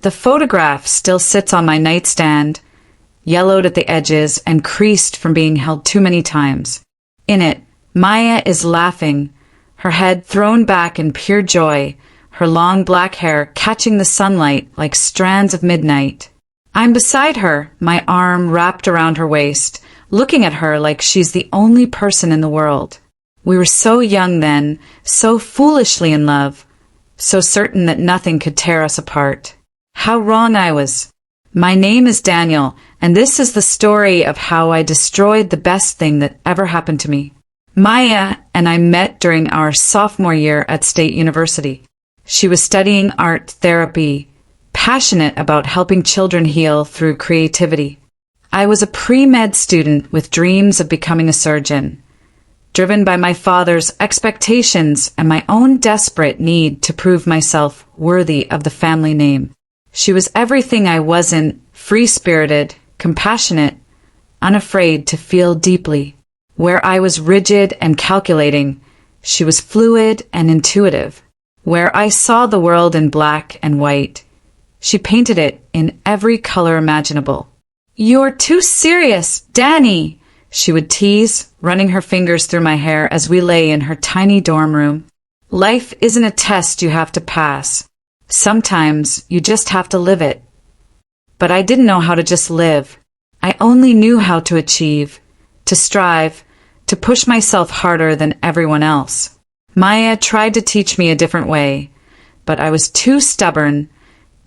The photograph still sits on my nightstand, yellowed at the edges and creased from being held too many times. In it, Maya is laughing, her head thrown back in pure joy, her long black hair catching the sunlight like strands of midnight. I'm beside her, my arm wrapped around her waist, looking at her like she's the only person in the world. We were so young then, so foolishly in love, so certain that nothing could tear us apart. How wrong I was. My name is Daniel, and this is the story of how I destroyed the best thing that ever happened to me. Maya and I met during our sophomore year at State University. She was studying art therapy, passionate about helping children heal through creativity. I was a pre-med student with dreams of becoming a surgeon, driven by my father's expectations and my own desperate need to prove myself worthy of the family name. She was everything I wasn't: free-spirited, compassionate, unafraid to feel deeply. Where I was rigid and calculating, she was fluid and intuitive. Where I saw the world in black and white, she painted it in every color imaginable. "You're too serious, Danny," she would tease, running her fingers through my hair as we lay in her tiny dorm room. "Life isn't a test you have to pass. Sometimes you just have to live it." But I didn't know how to just live. I only knew how to achieve, to strive, to push myself harder than everyone else. Maya tried to teach me a different way, but I was too stubborn,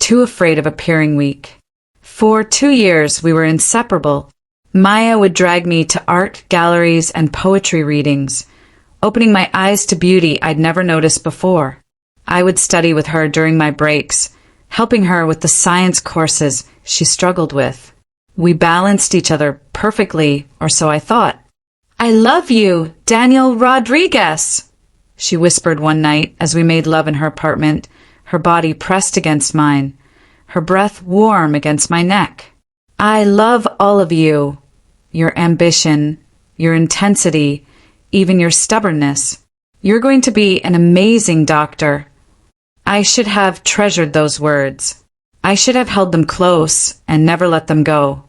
too afraid of appearing weak. For 2 years we were inseparable. Maya would drag me to art galleries and poetry readings, opening my eyes to beauty I'd never noticed before. I would study with her during my breaks, helping her with the science courses she struggled with. We balanced each other perfectly, or so I thought. "I love you, Daniel Rodriguez," she whispered one night as we made love in her apartment, her body pressed against mine, her breath warm against my neck. "I love all of you, your ambition, your intensity, even your stubbornness. You're going to be an amazing doctor." I should have treasured those words. I should have held them close and never let them go.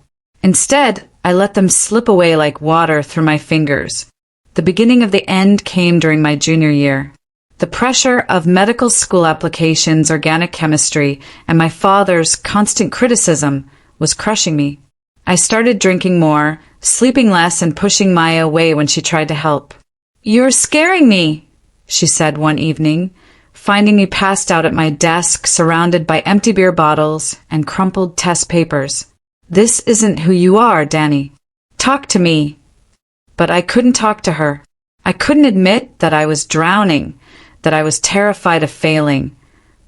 Instead, I let them slip away like water through my fingers. The beginning of the end came during my junior year. The pressure of medical school applications, organic chemistry, and my father's constant criticism was crushing me. I started drinking more, sleeping less, and pushing Maya away when she tried to help. "You're scaring me," she said one evening, finding me passed out at my desk surrounded by empty beer bottles and crumpled test papers. "This isn't who you are, Danny. Talk to me." But I couldn't talk to her. I couldn't admit that I was drowning, that I was terrified of failing,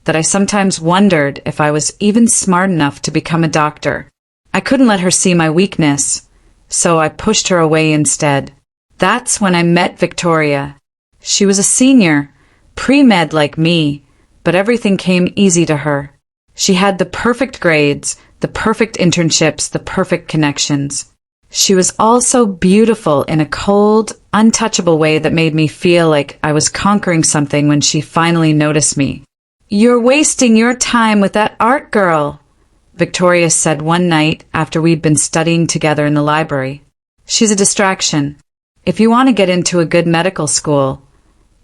that I sometimes wondered if I was even smart enough to become a doctor. I couldn't let her see my weakness, so I pushed her away instead. That's when I met Victoria. She was a senior, pre-med like me, but everything came easy to her. She had the perfect grades, the perfect internships, the perfect connections. She was also beautiful in a cold, untouchable way that made me feel like I was conquering something when she finally noticed me. "You're wasting your time with that art girl," Victoria said one night after we'd been studying together in the library. "She's a distraction. If you want to get into a good medical school,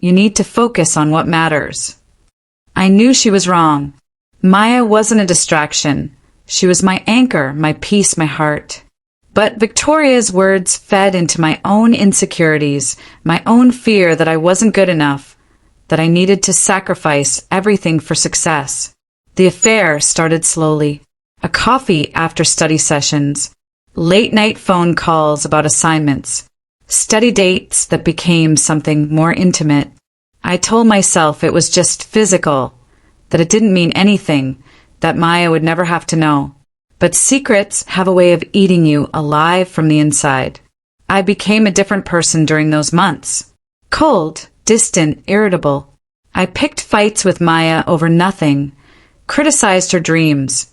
you need to focus on what matters." I knew she was wrong. Maya wasn't a distraction. She was my anchor, my peace, my heart. But Victoria's words fed into my own insecurities, my own fear that I wasn't good enough, that I needed to sacrifice everything for success. The affair started slowly. A coffee after study sessions, late-night phone calls about assignments, study dates that became something more intimate. I told myself it was just physical, that it didn't mean anything, that Maya would never have to know. But secrets have a way of eating you alive from the inside. I became a different person during those months. Cold, distant, irritable. I picked fights with Maya over nothing, criticized her dreams,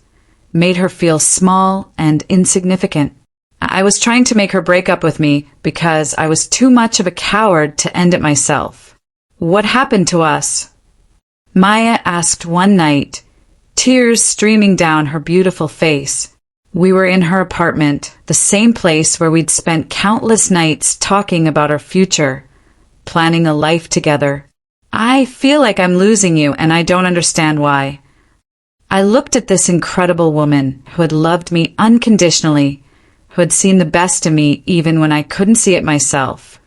made her feel small and insignificant. I was trying to make her break up with me because I was too much of a coward to end it myself. "What happened to us?" Maya asked one night, tears streaming down her beautiful face. We were in her apartment, the same place where we'd spent countless nights talking about our future, planning a life together. I feel like I'm losing you, and I don't understand why. I looked at this incredible woman who had loved me unconditionally, who had seen the best in me even when I couldn't see it myself.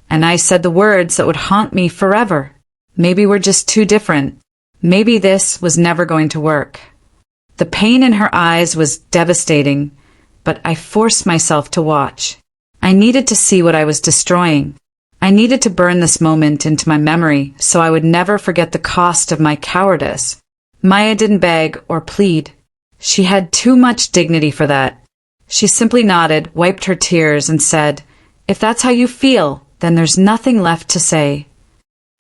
And I said the words that would haunt me forever. Maybe we're just too different. Maybe this was never going to work. The pain in her eyes was devastating, but I forced myself to watch. I needed to see what I was destroying. I needed to burn this moment into my memory so I would never forget the cost of my cowardice. Maya didn't beg or plead. She had too much dignity for that. She simply nodded, wiped her tears, and said, "If that's how you feel, then there's nothing left to say."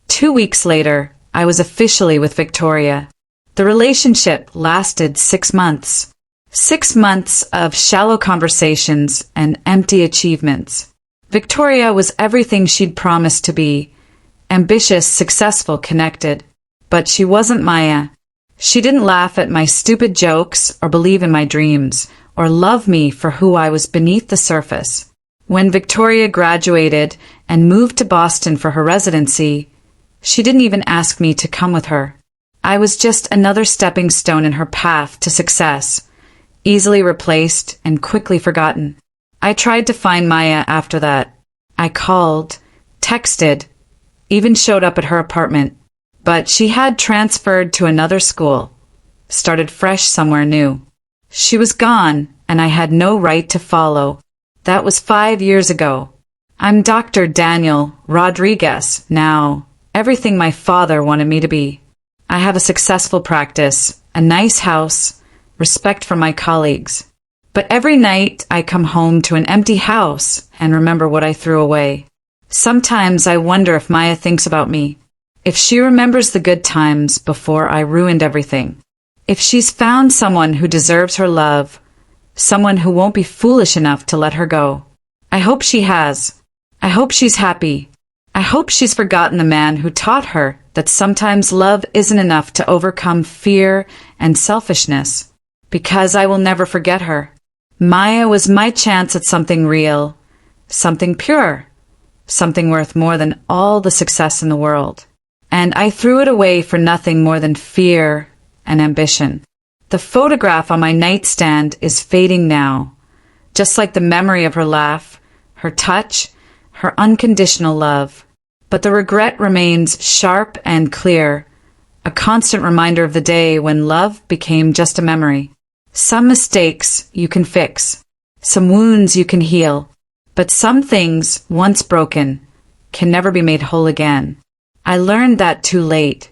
2 weeks later, I was officially with Victoria. The relationship lasted 6 months. 6 months of shallow conversations and empty achievements. Victoria was everything she'd promised to be: ambitious, successful, connected. But she wasn't Maya. She didn't laugh at my stupid jokes or believe in my dreams or love me for who I was beneath the surface. When Victoria graduated and moved to Boston for her residency, she didn't even ask me to come with her. I was just another stepping stone in her path to success, easily replaced and quickly forgotten. I tried to find Maya after that. I called, texted, even showed up at her apartment. But she had transferred to another school, started fresh somewhere new. She was gone, and I had no right to follow. That was 5 years ago. I'm Dr. Daniel Rodriguez now, everything my father wanted me to be. I have a successful practice, a nice house, respect from my colleagues. But every night I come home to an empty house and remember what I threw away. Sometimes I wonder if Maya thinks about me. If she remembers the good times before I ruined everything. If she's found someone who deserves her love, someone who won't be foolish enough to let her go. I hope she has. I hope she's happy. I hope she's forgotten the man who taught her that sometimes love isn't enough to overcome fear and selfishness. Because I will never forget her. Maya was my chance at something real, something pure, something worth more than all the success in the world. And I threw it away for nothing more than fear and ambition. The photograph on my nightstand is fading now, just like the memory of her laugh, her touch, her unconditional love. But the regret remains sharp and clear, a constant reminder of the day when love became just a memory. Some mistakes you can fix, some wounds you can heal, but some things, once broken, can never be made whole again. I learned that too late.